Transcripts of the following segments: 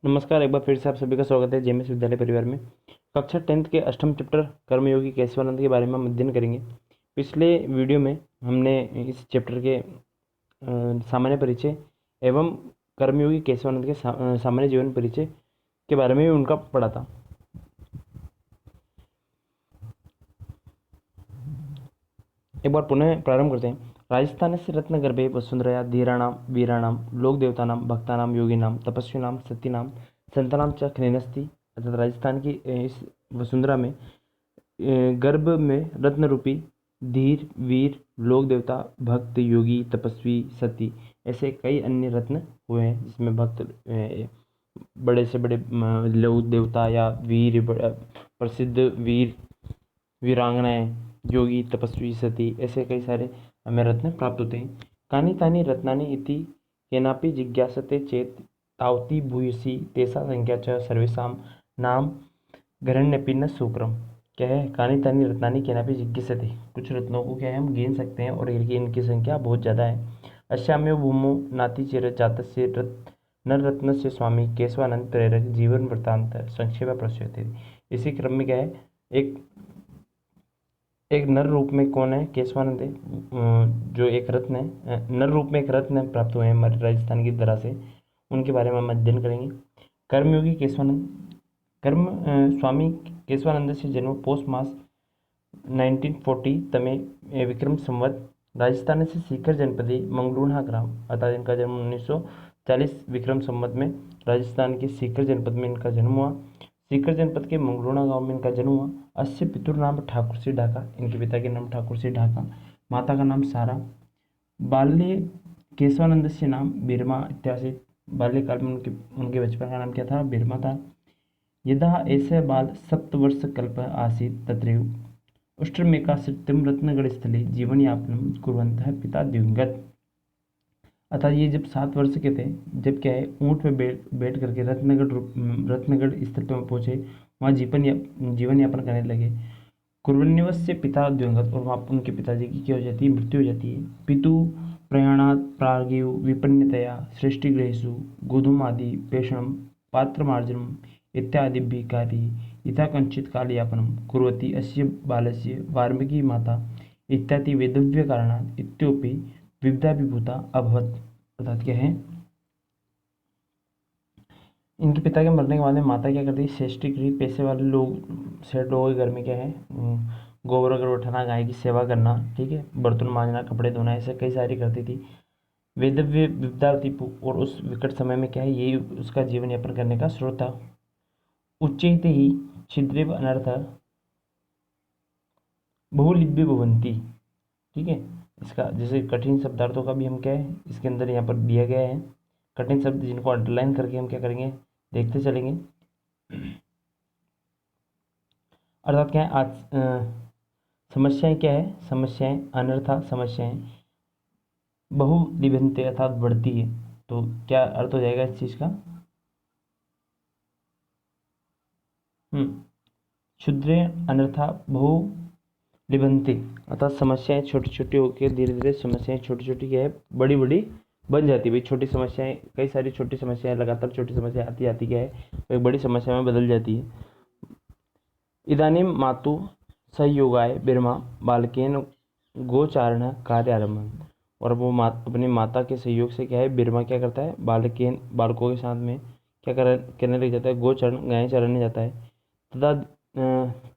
नमस्कार, एक बार फिर से आप सभी का स्वागत है जेएमएस विद्यालय परिवार में। कक्षा 10th के अष्टम चैप्टर कर्मयोगी केशवानंद के बारे में हम अध्ययन करेंगे। पिछले वीडियो में हमने इस चैप्टर के सामान्य परिचय एवं कर्मयोगी केशवानंद के सामान्य जीवन परिचय के बारे में भी उनका पढ़ा था। एक बार पुनः प्रारंभ करते हैं। राजस्थान से रत्नगर्भे वसुंधरया धीराणाम वीराणाम लोक देवतानाम भक्तानाम योगिनाम तपस्विनाम सतीनाम संतानाम च खनिनस्ति। अर्थात राजस्थान की इस वसुंधरा में गर्भ में रत्न रूपी धीर वीर लोक देवता भक्त योगी तपस्वी सती ऐसे कई अन्य रत्न हुए हैं, जिसमें भक्त बड़े से बड़े लोक देवता या वीर प्रसिद्ध वीर वीरांगनाएं योगी तपस्वी सती ऐसे कई सारे हमें रत्न प्राप्त होते हैं। कानि तानि रत्नानि इति केनापि जिज्ञासते चेत तावती भूयसी तेषा संख्या च सर्वेषां नाम ग्रहण्यपि न सूक्रम। क्या है? कानि तानि रत्नानि केनापि जिज्ञासते, कुछ रत्नों को क्या है हम गिन सकते हैं और इनकी संख्या बहुत ज़्यादा है। अश्याम्यो भूमो नातिचिर जातस्य नर रत्न से स्वामी केशवानंद प्रेरक जीवन वृत्तांत संक्षेप प्रस्तुत। इसी क्रम में क्या है, एक नर रूप में कौन है? केशवानंद है, जो एक रत्न है, नर रूप में एक रत्न प्राप्त हुए हैं हमारे राजस्थान की धरा से, उनके बारे में हम अध्ययन करेंगे। कर्मयोगी केशवानंद स्वामी केशवानंद से जन्म पौष मास 1940 तमे विक्रम संवत राजस्थान से सीकर जनपदी मंगलूणा ग्राम, अर्थात इनका जन्म 1940 विक्रम संवत में राजस्थान के सीकर जनपद में इनका जन्म हुआ। सीकर जनपद के मंगलूणा गांव में इनका जन्म हुआ। अस्य पितुर नाम ठाकुर सिंह ढाका, इनके पिता के नाम ठाकुर सिंह ढाका, माता का नाम सारा। बाल्य केशवानंद से नाम बिरमा इत्यादि। बाल्यकाल में उनके बचपन का नाम क्या था? बिरमा था। यदा ऐसे बाल सप्तवर्ष कल्प आसीत् तत्रैव उष्ट्रमेकाश्रित्यं रत्नगढ़स्थले जीवनयापनं कुर्वन्तः पिता दिवंगत। अर्थात ये जब 7 वर्ष के थे, जब क्या है ऊँट पे बैठ करके रत्नगढ़ स्थल पर पहुँचे, वहाँ जीवन यापन करने लगे। कुर्वन्यवस्य पिता दिवंगत, और वहाँ उनके पिताजी की क्या हो जाती है? मृत्यु हो जाती है। पितु प्रयाणात् प्रागेव विपन्नतया सृष्टिगृहेषु गोधूमादि पेषणं पात्रमार्जनम् इत्यादिभिः कार्यैः यथा कञ्चित् कालयापनं कुर्वती अस्य बालस्य वाल्मीकि माता इत्यादि वेदव्यकारणात् इतोपि विद्याभिभूता अभवत। अर्थात क्या है, इनके पिता के मरने के बाद में माता क्या करती है? श्रेष्ठी गृह, पैसे वाले लोग, सेठ लोगों के घर में क्या है गोबर वगैरह उठाना, गाय की सेवा करना, ठीक है, बर्तन मांजना, कपड़े धोना, ऐसे कई सारी करती थी। वेदव्य विद्यार्थी, और उस विकट समय में क्या है यही उसका जीवन यापन करने का स्रोत था। उच्चैते ही छिद्रेव अनर्थ बहुलिभ्य भवन्ति, ठीक है। इसका जैसे कठिन शब्दार्थों का भी हम क्या है इसके अंदर यहाँ पर दिया गया है, कठिन शब्द जिनको अंडरलाइन करके हम क्या करेंगे देखते चलेंगे। अर्थात क्या है आज समस्याएं क्या है? समस्याएं अनर्था समस्याएं बहुलिभन्ते अर्थात बढ़ती है। तो क्या अर्थ हो जाएगा इस चीज का? क्षुद्रे अनर्था बहुलिभन्ते, अर्थात समस्याएं छोटी छोटी होकर धीरे धीरे समस्याएं छोटी छोटी क्या है बड़ी बड़ी बन जाती है। भाई छोटी समस्याएं, कई सारी छोटी समस्याएं लगातार छोटी समस्या आती आती क्या है वो एक बड़ी समस्या में बदल जाती है। इदानीं मातु सहयोगाय बिरमा बालकेन गोचारण कार्य आरंभ, और वो अपनी माता के सहयोग से क्या है बिरमा क्या करता है बालकों के साथ में क्या करने लग जाता है? गोचरण, गायें चराने जाता है।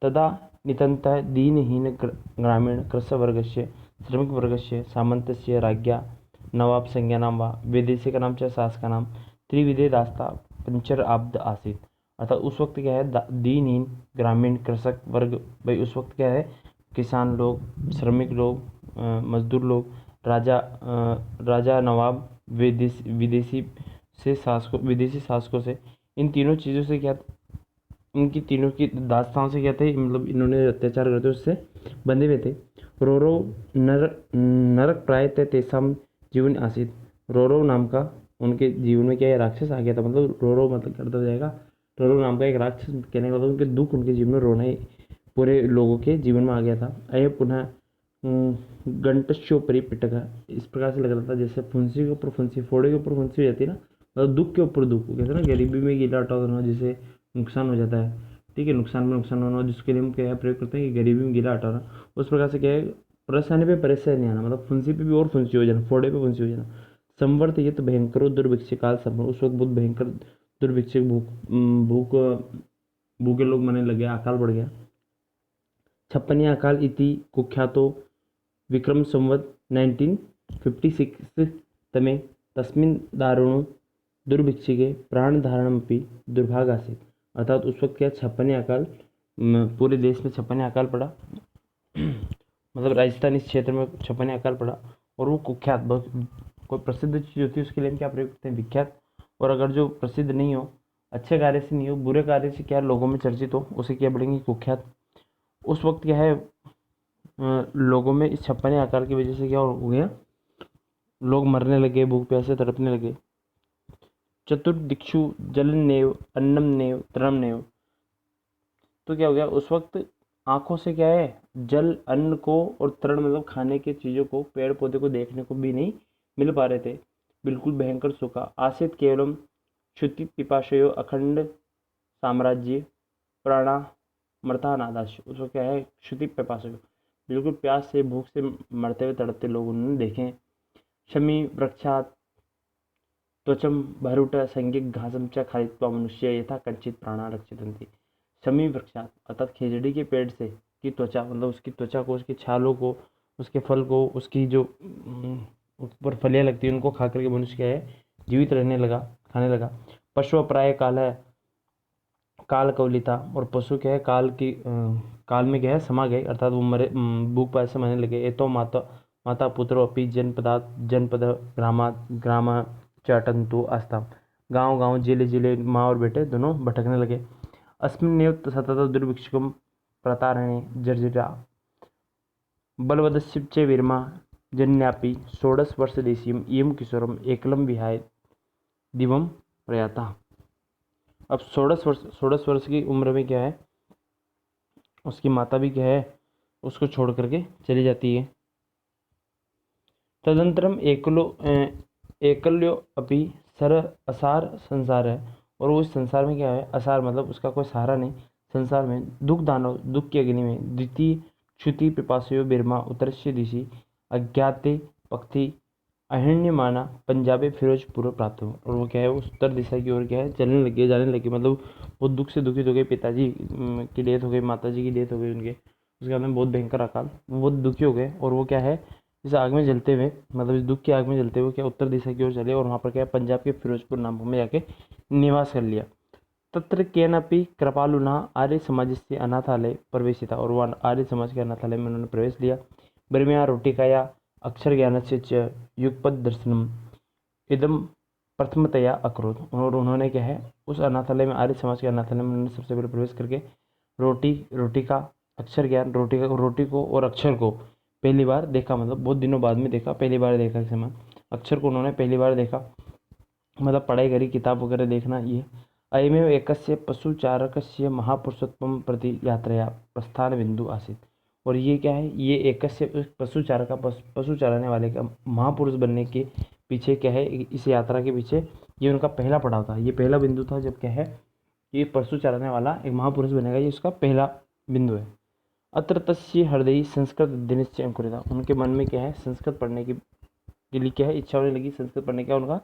तदा नितन्तः दीनहीन ग्रामीण कृषवर्गस्य श्रमिकवर्गस्य सामन्तस्य राज्ञा नवाब संज्ञानां वा वैदेशिकानां च शासकानां त्रिविधे दास्ता पंचर आब्द आसीत्। अर्थात उस वक्त क्या है दीनहीन ग्रामीण कृषक वर्ग, भाई उस वक्त क्या है किसान लोग, श्रमिक लोग, मजदूर लोग, राजा नवाब, विदेशी शासकों से, इन तीनों चीज़ों से क्या, इनकी तीनों की दास्तान से क्या थे, मतलब इन्होंने अत्याचार करते उससे बंधे हुए थे। रोरो नरक प्राय तेसाम जीवन आसित, रोरो नाम का उनके जीवन में क्या है राक्षस आ गया था। मतलब रोरो मतलब करता जाएगा, रोरो नाम का एक राक्षस कहने का मतलब उनके दुख, उनके जीवन में रोना ही पूरे लोगों के जीवन में आ गया था। अय पुनः घंटस्योपरि पिटक, इस प्रकार से लग रहा था जैसे फुंसी के ऊपर फुंसी, फोड़े के ऊपर फुंसी हो जाती है ना, मतलब दुख के ऊपर दुख, कहते हैं ना गरीबी में गीला आटा होना, जिससे नुकसान हो जाता है, ठीक है, नुकसान में नुकसान होना, जिसके लिए हम क्या प्रयोग करते हैं कि गरीबी में गीला आटा होना। उस प्रकार से क्या है, परेशानी पे परेशानी आना, मतलब फुंसी पे भी और फुंसी हो जाना, फोड़े पे फुंसी हो जाना। संवर्त ये तो भयंकरो दुर्भिक्ष काल संवर्त, उस वक्त बहुत भयंकर दुर्भिक्ष भूख भूखे लोग मरने लगे, अकाल बढ़ गया। छप्पन अकाल इति कुख्यातो विक्रम संवत 1956 तमे तस्मिन् दारुणो दुर्भिक्षिके प्राणधारणमपि दुर्भाग आसीत्। अर्थात उस वक्त क्या छप्पन अकाल, पूरे देश में छप्पन अकाल पड़ा, मतलब राजस्थान इस क्षेत्र में छप्पन अकाल पड़ा, और वो कुख्यात, बहुत कोई प्रसिद्ध चीज़ होती है उसके लिए हम क्या प्रयोग करते हैं, विख्यात। और अगर जो प्रसिद्ध नहीं हो, अच्छे कार्य से नहीं हो, बुरे कार्य से क्या लोगों में चर्चित हो, उसे क्या बढ़ेंगे, कुख्यात। उस वक्त क्या है, लोगों में इस छप्पन आकार की वजह से क्या हो गया, लोग मरने लगे, भूख प्यासे तड़पने लगे। चतुर्दिक्षु जलनेव अन्नमनेव तृणमनेव, तो क्या हो गया उस वक्त, आंखों से क्या है, जल अन्न को और तृण मतलब खाने की चीज़ों को, पेड़ पौधे को देखने को भी नहीं मिल पा रहे थे, बिल्कुल भयंकर सूखा। आसित केवलम क्षुति पिपाशयो अखंड साम्राज्य प्राणा मरता नादाश, उसको क्या है, क्षुति पिपाशयो, बिल्कुल प्यास से भूख से मरते हुए तड़पते लोग उन्होंने देखे। शमी वृक्षात त्वचम भरुट संज्ञक घासम च खादित्वा मनुष्य यथा कंचित प्राणा रक्षितंति। शमी वृक्षात अर्थात खेजड़ी के पेड़ से की त्वचा, मतलब उसकी त्वचा को, उसकी छालों को, उसके फल को, उसकी जो ऊपर फलियाँ लगती है उनको खा करके मनुष्य क्या है, जीवित रहने लगा, खाने लगा। पशु प्राय काल है काल कवलिता, और पशु क्या है, काल में क्या है समा गए, अर्थात वो मरे, भूख प्यास से मरने लगे। ए तो माता माता पुत्रो अपि जनपद ग्राम चाटंतु आस्था, गांव गांव जिले जिले माँ और बेटे दोनों भटकने लगे। अस्मिन्नेव सतत दुर्भिक्षकम प्रतारणे जर्जरा बलवदस्य च वीरमा जन्यापि 16 वर्ष देशीयम इयम किशोरम एकलम विहाय दिवम प्रयाता। अब 16 वर्ष की उम्र में क्या है, उसकी माता भी क्या है, उसको छोड़ करके चली जाती है। तदंतरम एकल्यो अपि सर असार संसार है, और वो इस संसार में क्या है, असार मतलब उसका कोई सहारा नहीं, संसार में दुख दानव, दुख की अग्नि में, द्वितीय क्षुति पिपासयो बिरमा उत्तरस्य दिशि अज्ञाते पक्षी अहिण्यमाना पंजाबे फिरोजपुर प्राप्त हो, और वो क्या है, उस उत्तर दिशा की ओर क्या है, चलने लगे, जाने लगे, मतलब बहुत दुख से दुखित हो गए, पिताजी की डेथ हो गई, माताजी की डेथ हो गई उनके, उसके बाद में बहुत भयंकर अकाल, वो बहुत दुखी हो गए, और वो क्या है, इस आग में जलते हुए, मतलब इस दुख की आग में जलते हुए क्या उत्तर दिशा की ओर चले, और वहाँ पर क्या है, पंजाब के फिरोजपुर नाम में जाके निवास कर लिया। तत्र केनापि कृपालुना आर्य समाज से अनाथालय प्रवेशिता, और वह आर्य समाज के अनाथालय में उन्होंने प्रवेश लिया। ब्रह्मया रोटिकाया अक्षर ज्ञान से च युगपद दर्शनम इदम प्रथमतया अक्रोध, और उन्होंने क्या है, उस अनाथालय में, आर्य समाज के अनाथालय में उन्होंने सबसे पहले प्रवेश करके रोटी का अक्षर ज्ञान, रोटी को और अक्षर को पहली बार देखा, मतलब बहुत दिनों बाद में देखा, पहली बार देखा समय, अक्षर को उन्होंने पहली बार देखा, मतलब पढ़ाई करी, किताब वगैरह देखना ये। अयमेव एकस्य पशुचारकस्य महापुरुषत्वं प्रति यात्रया प्रस्थान बिंदु आसीत्, और ये क्या है, ये एकस्य पशु चराने वाले का महापुरुष बनने के पीछे क्या है, इस यात्रा के पीछे ये उनका पहला पड़ाव था, ये पहला बिंदु था, जब क्या है, ये पशु चराने वाला एक महापुरुष बनेगा, ये उसका पहला बिंदु है। अत्र तस्य हृदय संस्कृत अध्ययनस्य अंकुरिता, उनके मन में क्या है, संस्कृत पढ़ने की के लिए क्या है, इच्छा होने लगी, संस्कृत पढ़ने का उनका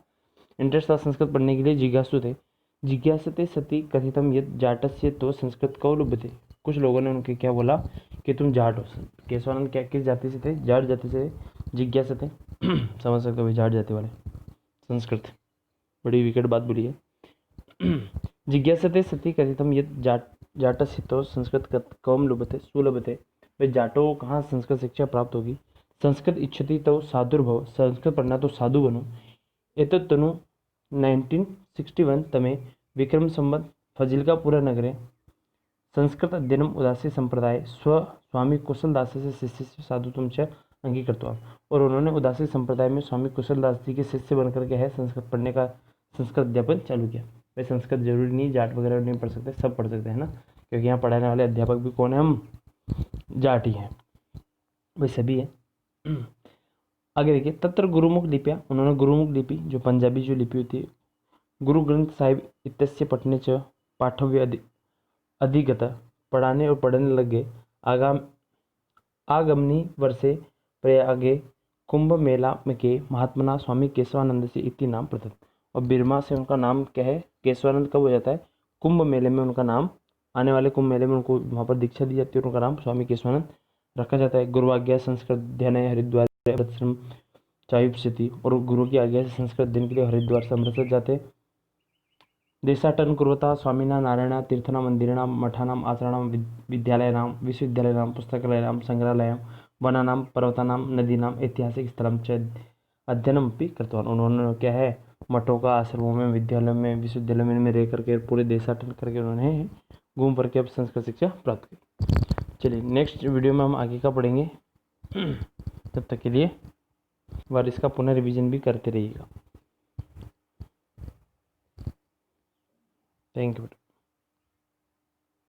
इंटरेस्ट था, संस्कृत पढ़ने के लिए जिज्ञासु थे। जिज्ञासते सती कथितम यद जाटस्य तो संस्कृत कौ लुभते, कुछ लोगों ने उनके क्या बोला कि तुम जाट हो। केशवानंद क्या किस जाति से थे, जाट जाति से जिज्ञासा थे समझ सकते हो, जाट जाति वाले, संस्कृत, बड़ी विकट बात बोली है। जिज्ञासते सती कथितम यद जाटस्य तो संस्कृत कौम लुभते सुलभते, वे जाटों को कहाँ संस्कृत शिक्षा प्राप्त होगी। संस्कृत इच्छति तो साधुर्भव, संस्कृत पढ़ना तो साधु बनो। एतत्तनु 1961 तमे विक्रम संवत फजिलकापुर नगरे संस्कृत अध्ययनम उदासी संप्रदाय स्वामी कुशलदास से शिष्य से साधुत्वम च अंगीकृतवान्, और उन्होंने उदासी संप्रदाय में स्वामी कुशलदास जी के शिष्य बनकर के है संस्कृत पढ़ने का, संस्कृत अध्यापन चालू किया। भाई संस्कृत जरूरी नहीं, जाट वगैरह नहीं पढ़ सकते, सब पढ़ सकते हैं ना, क्योंकि यहाँ पढ़ाने वाले अध्यापक भी कौन है, हम जाट ही हैं, भाई सभी है। आगे देखिए, तत्र गुरुमुख लिपियाँ, उन्होंने गुरुमुख लिपि, जो पंजाबी जो लिपि होती है गुरु ग्रंथ साहिब इत्यस्य पठने च पाठव्य अधिगत, पढ़ाने और पढ़ने लग गए। आगमनी वर्षे प्रयागे कुंभ मेला के महात्मना स्वामी केशवानंद से इति नाम प्रदत्त। और बिरमा से उनका नाम क्या है, केशवानंद कब हो जाता है, कुंभ मेले में उनका नाम, आने वाले कुंभ मेले में उनको वहाँ पर दीक्षा दी जाती है और उनका नाम स्वामी केशवानंद रखा जाता है। गुरु आज्ञा संस्कृत अध्ययन हरिद्वार अमृतसर चायुपस्थिति, और गुरु की आज्ञा से संस्कृत अध्ययन के लिए हरिद्वार से अमृतसर जाते। देशाटन कुर्वता स्वामिना नारायण तीर्थना मंदिराणां मठानां आश्रमाणां विद्यालयानां विश्वविद्यालयानां पुस्तकालयानां संग्रहालयानां वनानां पर्वतानां नदीनां ऐतिहासिक स्थलं च अध्ययनमपि कृतवान्। उन्होंने क्या है, मठों का, आश्रमों में, विद्यालयों में, विश्वविद्यालय में रह करके पूरे देशाटन करके उन्होंने घूम करके अब संस्कृत शिक्षा प्राप्त की। चलिए नेक्स्ट वीडियो में हम आगे का पढ़ेंगे। तब तक के लिए बार इसका पुनः रिवीजन भी करते रहिएगा। Thank you.